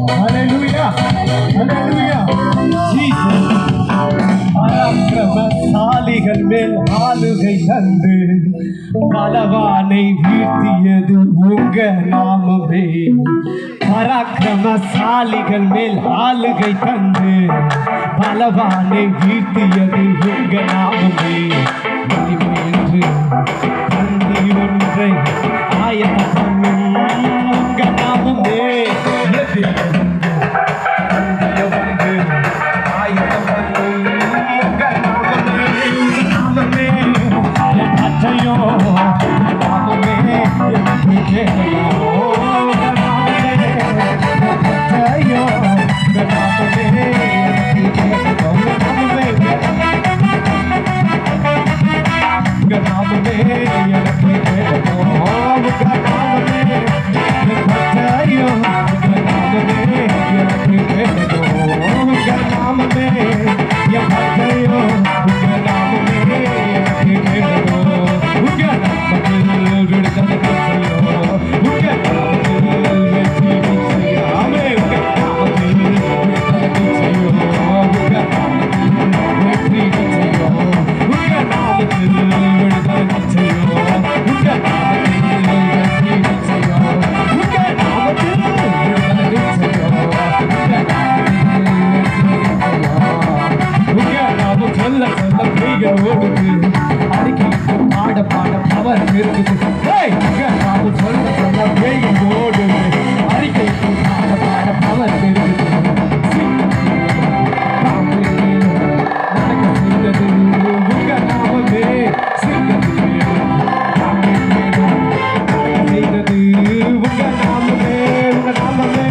Hallelujah. Hallelujah. Jesus. பராக்கிரமசாலிகள் மேல் ஆளுகை தந்து பலவானை வீழ்த்தியது உங்க நாமமே. பராக்கிரமசாலிகள் மேல் ஆளுகை தந்து பலவானை வீழ்த்தியது உங்க நாமமே. என்று தந்தி ஒன்றை ஆயத்தம் உங்க நாமமே. பாட பாட பவர் இருக்குது. சொல்ல சொல்ல வேகம் ஓடுது. அறிக்கைக்கு பாட பாட பவர் இருக்குது. நடக்க செய்தது உங்க நாமமே. செய்தது உங்க நாமமே. உங்க நாமமே.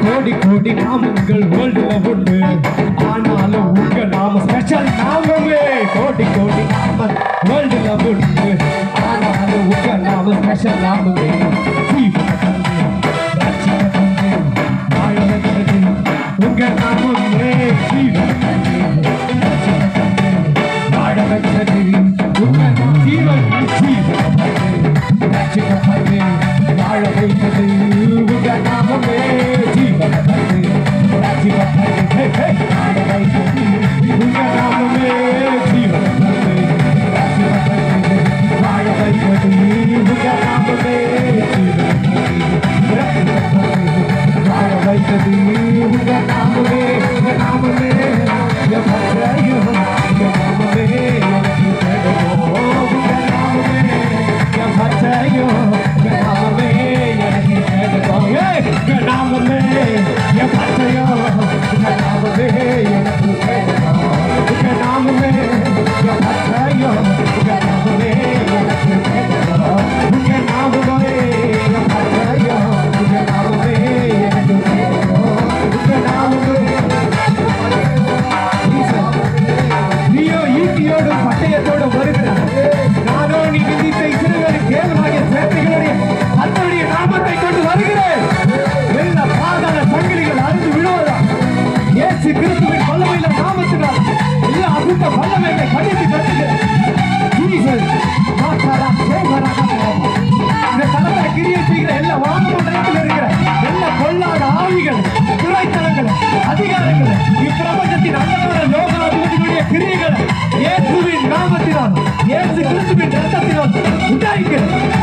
கோடி கோடி நாமங்கள் வேர்ல்டுல உண்டு. ஆனாலும் உங்க நாம ஸ்பெஷல் நாமமே. கோடி கோடி நாமம் வேர்ல்டுல உண்டு. ஆனாலும் உங்க நாம ஸ்பெஷல் நாமமே. உங்க நாமமே. வாழ வைத்தது உங்க ஜீவன். வாழ வைத்தது உங்க நாமமே. அதிகாரங்கள் இப்பிரபஞ்சத்தின் அந்தமான லோகாதிபதிகளுடைய கிரியைகளை இயேசுவின் நாமத்தினால் இயேசு கிறிஸ்துவின் இரத்தத்தினால் உண்டாயிருக்கிறது.